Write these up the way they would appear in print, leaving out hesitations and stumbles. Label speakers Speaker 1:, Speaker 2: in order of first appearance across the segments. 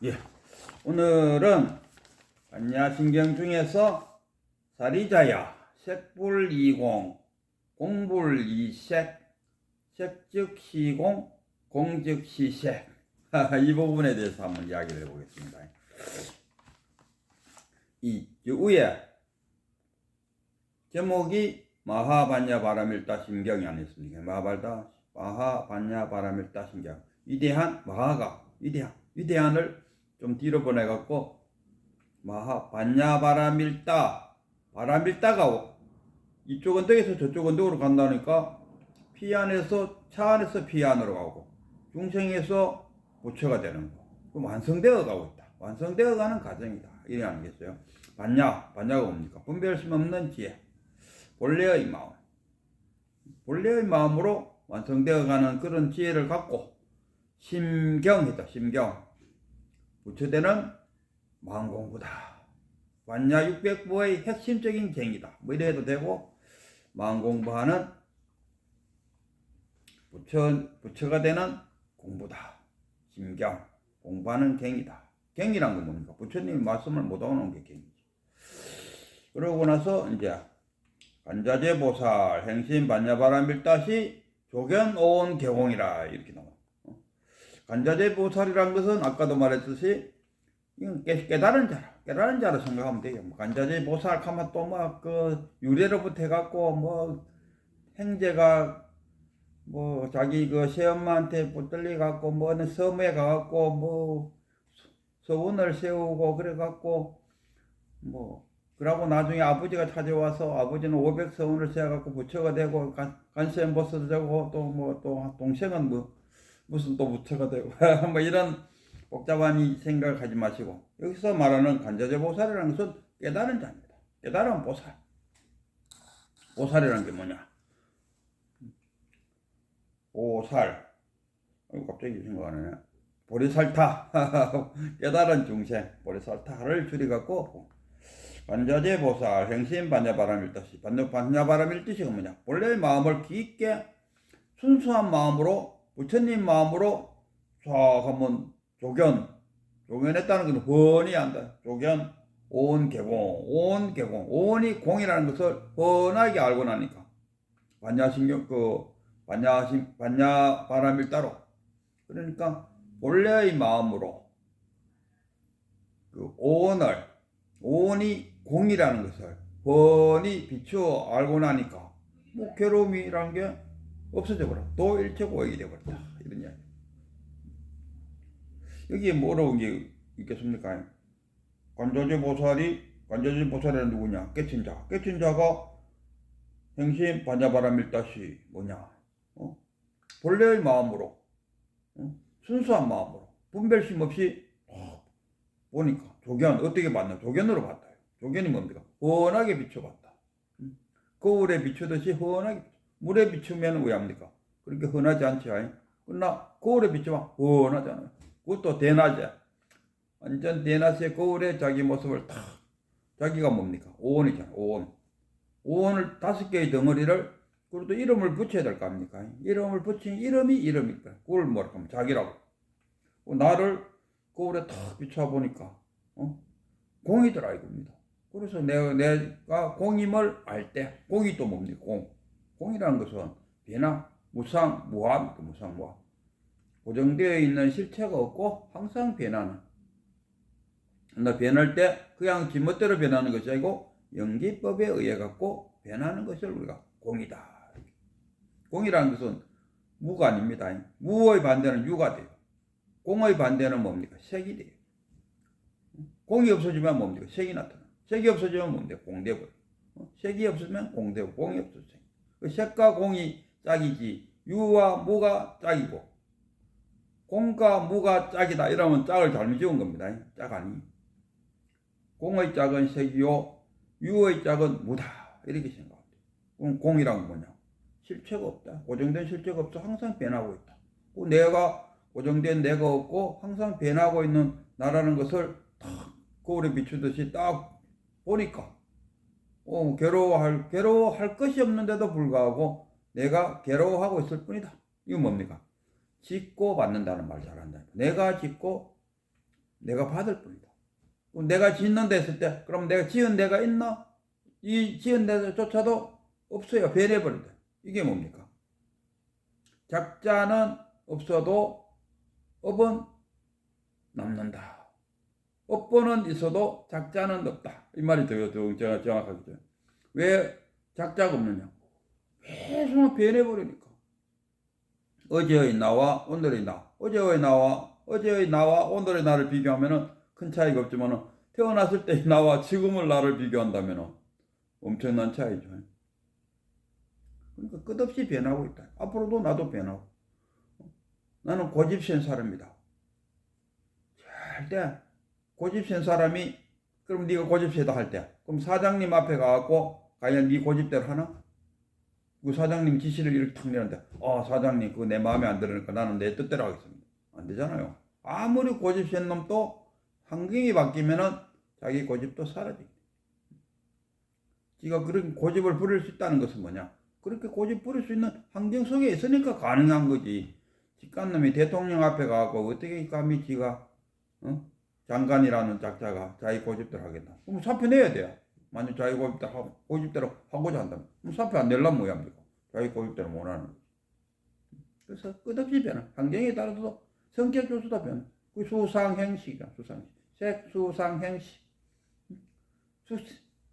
Speaker 1: 예, 오늘은 반야신경 중에서 사리자야, 색불이공, 공불이색, 색즉시공, 공즉시색 이 부분에 대해서 한번 이야기를 해보겠습니다. 이 위에 제목이 마하반야바라밀타 신경이 아니었습니까? 마하반야바라밀타 신경, 위대한 마하가 위대한을 좀 뒤로 보내갖고 마하반야바라밀타, 바라밀타가 이쪽 언덕에서 저쪽 언덕으로 간다니까 피 안에서 차 안에서 피 안으로 가고 중생에서 부처가 되는 거. 그럼 완성되어 가고 있다. 완성되어 가는 과정이다. 이래 아니겠어요? 반야가 뭡니까? 분별심 없는 지혜, 본래의 마음, 본래의 마음으로 완성되어 가는 그런 지혜를 갖고 심경이다. 심경, 부처되는 마음공부다. 반야 600부의 핵심적인 쟁이다. 뭐 이래도 되고, 마음공부하는 부처가 되는 공부다. 심경, 공부하는 갱이다. 갱이란 건 뭡니까? 부처님이 말씀을 못 얻어놓은 게 갱이지. 그러고 나서 이제 간자재보살 행심 반야바라밀다시 조견오온 개공이라 이렇게 나와. 간자재보살이란 것은 아까도 말했듯이 이건 깨달은 자라 생각하면 돼요. 간자재보살 하면 또 막 그 유래로부터 해갖고 뭐 행제가 뭐 자기 그 새엄마한테 붙들려 갖고 뭐 어느 섬에 가갖고 뭐 서원을 세우고 그래갖고 뭐 그러고 나중에 아버지가 찾아와서 아버지는 500서원을 세워갖고 부처가 되고 간세음보살도 되고 또 뭐 또 동생은 뭐 무슨 또 부처가 되고 뭐 이런 복잡한 생각을 하지 마시고 여기서 말하는 간자재보살이라는 것은 깨달은 자입니다. 깨달은 보살. 보살이라는 게 뭐냐? 보살. 갑자기 생각하네. 보리살타. 깨달은 중생. 보리살타를 줄여갖고 반자재보살 행심 반야바라밀다시. 반야바라밀다시가 뭐냐? 본래의 마음을 깊게 순수한 마음으로 부처님 마음으로 쫙 한번 조견했다는 것은 훤히 안다. 조견, 온 개공. 온이 공이라는 것을 훤하게 알고 나니까 반야신경 반야바라밀다로 그러니까 본래의 마음으로 그 온이 공이라는 것을 훤히 비추어 알고 나니까 뭐 괴로움이란 게 없어져 버려. 또 일체고익이 되어버렸다. 이런 이야기. 여기에 뭐 어려운 게 있겠습니까? 관자재보살이란 누구냐? 깨친 자가 행심 반야바라밀다시 뭐냐? 본래의 마음으로, 순수한 마음으로, 분별심 없이 보니까 조견 어떻게 봤나? 조견으로 봤다. 조견이 뭡니까? 훤하게 비춰봤다. 거울에 비추듯이 훤하게 물에 비추면 왜 합니까? 그렇게 훤하지 않지. 그러나 거울에 비추면 훤하잖아요. 그것도 대낮에 완전 대낮에 거울에 자기 모습을 탁 자기가 뭡니까? 오온이잖아. 오온을 5개의 덩어리를 그래도 이름을 붙여야 될 거 아닙니까? 이름을 붙인 이름이니까 그걸 뭐랄까 하면 자기라고. 나를 거울에 탁 비춰보니까 공이더라 이겁니다. 그래서 내가 공임을 알 때 공이 또 뭡니까? 공이라는 것은 변화, 무상, 무함, 무상, 무함. 고정되어 있는 실체가 없고 항상 변하는. 변할 때 그냥 지멋대로 변하는 것이 아니고 연기법에 의해 갖고 변하는 것을 우리가 공이다. 공이라는 것은 무가 아닙니다. 무의 반대는 유가 돼요. 공의 반대는 뭡니까? 색이 돼요. 공이 없어지면 뭡니까? 색이 나타나. 색이 없어지면 뭡니까? 공되고. 색이 없으면 공되고, 공이 없어져. 그 색과 공이 짝이지, 유와 무가 짝이고, 공과 무가 짝이다. 이러면 짝을 잘못 지은 겁니다. 짝 아니. 공의 짝은 색이요, 유의 짝은 무다. 이렇게 생각합니다. 그럼 공이란 뭐냐? 실체가 없다. 고정된 실체가 없어. 항상 변하고 있다. 내가 고정된 내가 없고 항상 변하고 있는 나라는 것을 딱 거울에 비추듯이 딱 보니까 괴로워할 것이 없는데도 불구하고 내가 괴로워하고 있을 뿐이다. 이건 뭡니까? 짓고 받는다는 말 잘한다. 내가 짓고 내가 받을 뿐이다. 그럼 내가 짓는 데 했을 때, 그럼 내가 지은 데가 있나? 이 지은 데조차도 없어요. 변해버린다. 이게 뭡니까? 작자는 없어도 업은 남는다. 업보는 있어도 작자는 없다. 이 말이 더 정확하겠죠. 왜 작자가 없느냐? 계속 변해버리니까. 어제의 나와 오늘의 나, 어제의 나와 오늘의 나를 비교하면은 큰 차이가 없지만은 태어났을 때의 나와 지금의 나를 비교한다면은 엄청난 차이죠. 그러니까 끝없이 변하고 있다. 앞으로도 나도 변하고. 나는 고집센 사람이다. 절대 고집센 사람이, 그럼 네가 고집세다 할 때, 그럼 사장님 앞에 가갖고 과연 네 고집대로 하나? 그 사장님 지시를 이렇게 탁 내는데, 사장님 그거 내 마음에 안 들으니까 나는 내 뜻대로 하겠습니다. 안 되잖아요. 아무리 고집센 놈도 환경이 바뀌면은 자기 고집도 사라집니다. 지가 그런 고집을 부릴 수 있다는 것은 뭐냐? 그렇게 고집 부릴 수 있는 환경 속에 있으니까 가능한 거지. 직간놈이 대통령 앞에 가고 어떻게 감히 지가 장관이라는 작자가 자기 고집대로 하겠다. 그럼 사표 내야 돼요. 만약 자기 고집대로 하고자 한다면 그럼 사표 안 내려면 뭐야 합니까? 자기 고집대로 못 하는 거지. 그래서 끝없이 변화. 환경에 따라서 성격 조수도 변화. 그 수상행식이야. 수상식. 색수상행식.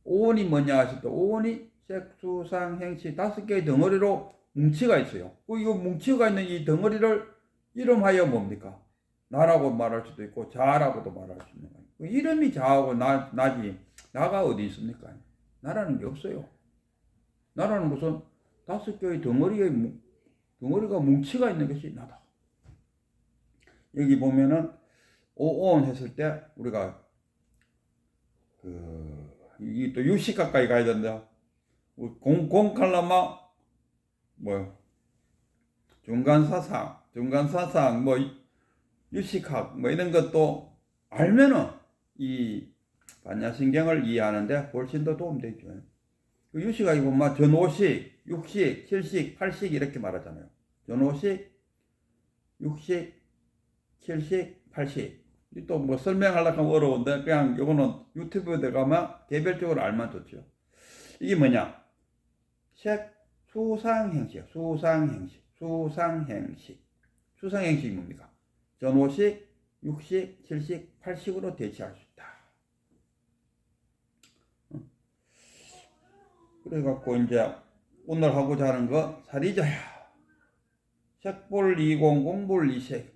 Speaker 1: 오온이 뭐냐 하실 때, 오온이 색수상행식 5개의 덩어리로 뭉치가 있어요. 이거 뭉치가 있는 이 덩어리를 이름하여 뭡니까? 나라고 말할 수도 있고 자라고도 말할 수 있는 거예요. 이름이 자하고 나지 나가 어디 있습니까? 나라는 게 없어요. 나라는 것은 5개의 덩어리가 뭉치가 있는 것이 나다. 여기 보면은 오온 했을 때 우리가 이게 또 60 가까이 가야 된다. 공칼라마 뭐요? 중간사상 뭐 유식학 뭐 이런 것도 알면은 이 반야신경을 이해하는데 훨씬 더 도움되죠. 그 유식학이 보면 전오식, 육식, 칠식, 팔식 이렇게 말하잖아요. 전오식, 육식, 칠식, 팔식. 또 뭐 설명하려고 하면 어려운데 그냥 요거는 유튜브에 들어가면 개별적으로 알면 좋죠. 이게 뭐냐? 수상행식. 수상행식이 뭡니까? 전오식, 육식, 칠식, 팔식으로 대체할 수 있다. 그래갖고 이제 오늘 하고자 하는 거 사리자야. 색볼이공 공볼이색.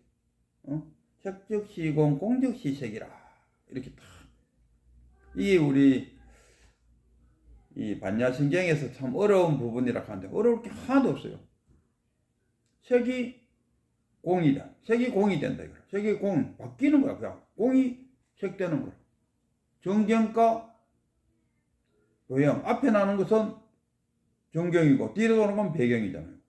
Speaker 1: 색즉시공 공즉시색이라. 이렇게 딱. 이게 우리 이 반야신경에서 참 어려운 부분이라 하는데 어려울 게 하나도 없어요. 색이 공이다. 색이 공이 된다. 이거. 색이 공 바뀌는 거야. 그냥 공이 색되는 거야. 정경과 도형. 앞에 나는 것은 정경이고 뒤로 도는 건 배경이잖아요.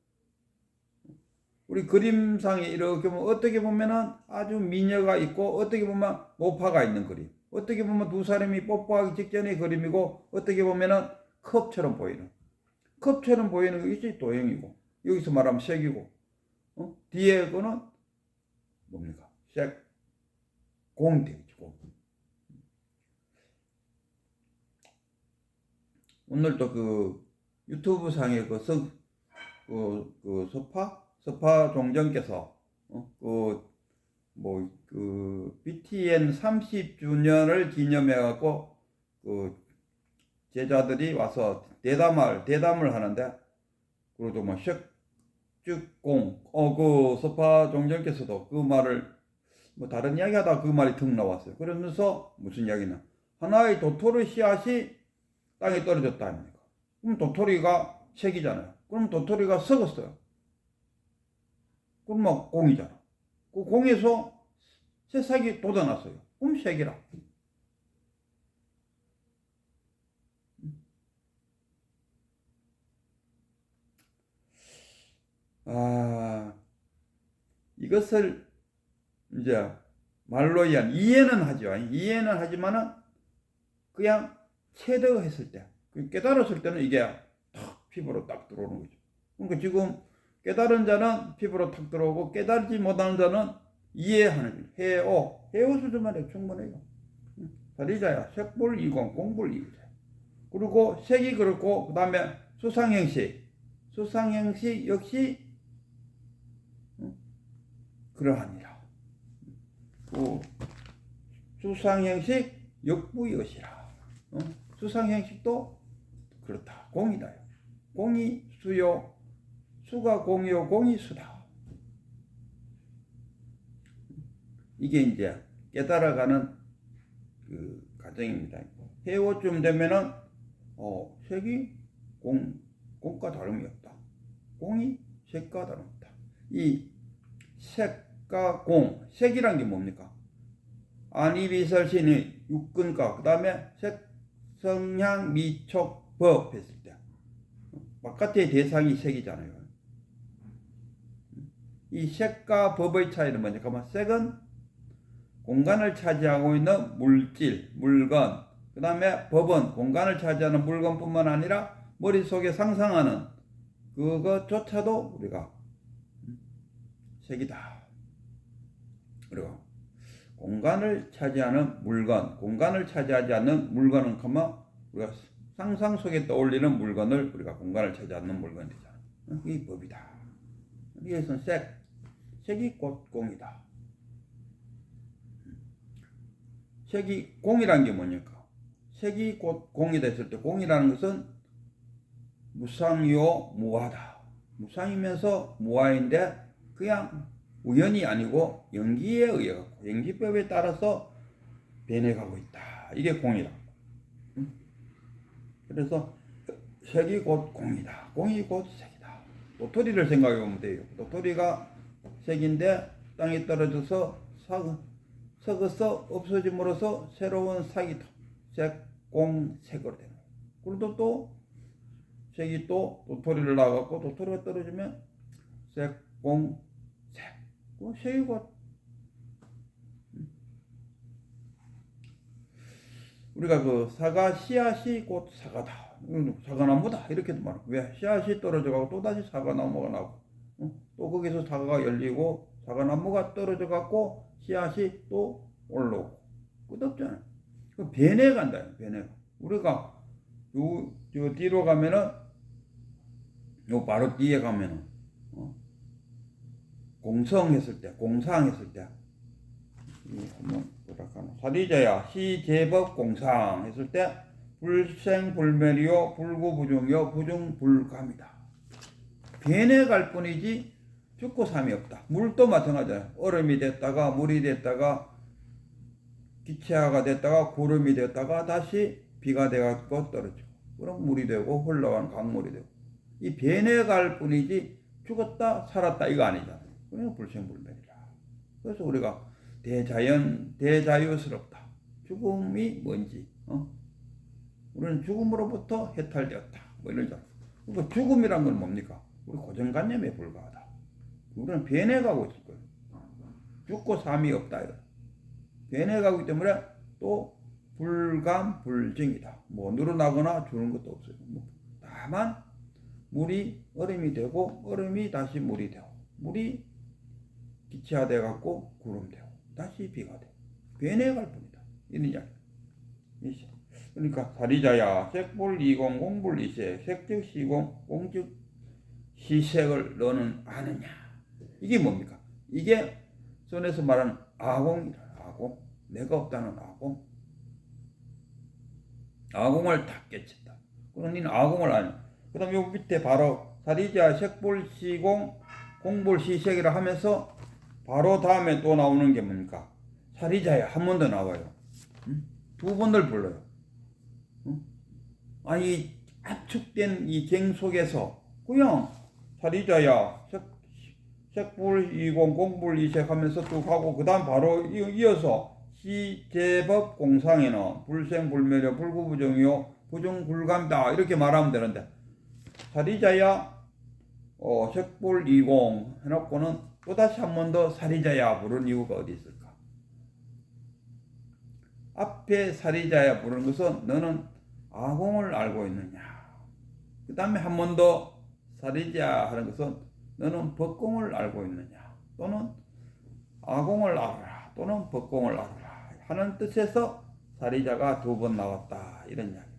Speaker 1: 우리 그림상에 이렇게 보면 어떻게 보면은 아주 미녀가 있고 어떻게 보면 모파가 있는 그림. 어떻게 보면 두 사람이 뽀뽀하기 직전의 그림이고 어떻게 보면은 컵처럼 보이는 것이 도형이고 여기서 말하면 색이고 뒤에 거는 뭡니까? 색 공 되겠죠. 공. 오늘도 그 유튜브 상에 서파 종정께서 BTN 30주년을 기념해 갖고 그 제자들이 와서 대담을 하는데 그래도 뭐 색즉공 그 서파 종정께서도 그 말을 뭐 다른 이야기하다 그 말이 턱 나왔어요. 그러면서 무슨 이야기냐? 하나의 도토리 씨앗이 땅에 떨어졌다 아닙니까? 그럼 도토리가 색이잖아요. 그럼 도토리가 썩었어요. 그럼 뭐 공이잖아. 그 공에서 새싹이 돋아났어요. 그럼 색이라. 이것을 이제 말로 이해는 하죠. 이해는 하지만은 그냥 체득했을 때, 깨달았을 때는 이게 탁 피부로 딱 들어오는 거죠. 그러니까 지금 깨달은 자는 피부로 탁 들어오고 깨달지 못하는 자는 이해하는 해오 수준만 해도 충분해요. 사리자야 색볼 이공 공볼 이세. 그리고 색이 그렇고 그 다음에 수상형식 역시 그러하니라. 수상형식 역부이것이라. 수상형식도 그렇다. 공이다. 공이 수요, 수가 공이요, 공이 수다. 이게 이제 깨달아가는 그 과정입니다. 해오쯤 되면은 색이 공과 다름이 없다. 공이 색과 다름없다. 이 색과 공, 색이란 게 뭡니까? 안이비설신의 육근과 그 다음에 색, 성향, 미촉, 법 했을 때 바깥의 대상이 색이잖아요. 이 색과 법의 차이는 뭐냐? 그러면 색은 공간을 차지하고 있는 물질, 물건, 그 다음에 법은 공간을 차지하는 물건뿐만 아니라 머릿속에 상상하는 그것조차도 우리가 색이다. 그리고 공간을 차지하는 물건, 공간을 차지하지 않는 물건은 우리가 상상 속에 떠올리는 물건을 우리가 공간을 차지하지 않는 물건이 되잖아. 이 법이다. 여기에서 색이 곧 공이다. 색이 공이란 게 뭐니까? 색이 곧 공이 됐을 때 공이라는 것은 무상이요 무하다. 무상이면서 무하인데 그냥 우연이 아니고 연기에 의해 갖고 연기법에 따라서 변해가고 있다. 이게 공이라. 그래서 색이 곧 공이다. 공이 곧 색이다. 도토리를 생각해 보면 돼요. 도토리가 색인데 땅에 떨어져서 썩어서 없어짐으로써 새로운 색이 색, 공, 색으로 되는 거예요. 그리고 또 색이 또 도토리를 나가고 도토리가 떨어지면 색, 공, 색. 색이 곧 우리가 그 사과 씨앗이 곧 사과다. 사과나무다. 이렇게도 말하고. 왜? 씨앗이 떨어져가고 또다시 사과나무가 나고, 또 거기서 사과가 열리고, 사과나무가 떨어져갖고, 씨앗이 또 올라오고. 끝없잖아요. 그 변해간다. 변해가. 우리가 요 뒤로 가면은, 요 바로 뒤에 가면은, 공성했을 때, 공상했을 때, 사리자야 시제법 공상 했을 때 불생불멸이요 불구부중이요 부중불감이다. 변해갈 뿐이지 죽고 삼이 없다. 물도 마찬가지야. 얼음이 됐다가 물이 됐다가 기체화가 됐다가 구름이 됐다가 다시 비가 돼갖고 떨어지고 그럼 물이 되고 흘러간 강물이 되고 이 변해갈 뿐이지 죽었다 살았다 이거 아니잖아요. 그냥 불생불멸이라. 그래서 우리가 대자유스럽다. 죽음이 뭔지, 우리는 죽음으로부터 해탈되었다. 뭐 이런 줄. 그러니까 죽음이란 건 뭡니까? 우리 고정관념에 불과하다. 우리는 변해가고 있을 거예요. 죽고 삶이 없다. 이거. 변해가고 있기 때문에 또 불감불증이다. 뭐 늘어나거나 주는 것도 없어요. 다만 물이 얼음이 되고 얼음이 다시 물이 되고 물이 기체화돼 갖고 구름 되고 다시 비가 돼. 변해갈 뿐이다. 이런 이야기. 그러니까 사리자야 색불 이공 공불 이색 색즉 시공 공즉 시색을 너는 아느냐. 이게 뭡니까? 이게 선에서 말하는 아공이다. 아공. 내가 없다는 아공. 아공을 다 깨친다. 그럼 너는 아공을 아냐. 그 다음 요 밑에 바로 사리자 색불 시공 공불 시색이라 하면서 바로 다음에 또 나오는 게 뭡니까? 사리자야 한 번 더 나와요. 두 번을 불러요. 아니 압축된 이 갱 속에서 그냥 사리자야 색불 이공 공불 이색 하면서 쭉 하고 그 다음 바로 이어서 시제법 공상에는 불생불멸이요 불구부정이요 부중불감이다 이렇게 말하면 되는데 사리자야 색불 이공 해놓고는 또다시 한 번 더 사리자야 부른 이유가 어디 있을까? 앞에 사리자야 부른 것은 너는 아공을 알고 있느냐. 그 다음에 한 번 더 사리자 하는 것은 너는 법공을 알고 있느냐. 또는 아공을 알아라 또는 법공을 알아라 하는 뜻에서 사리자가 두 번 나왔다 이런 이야기.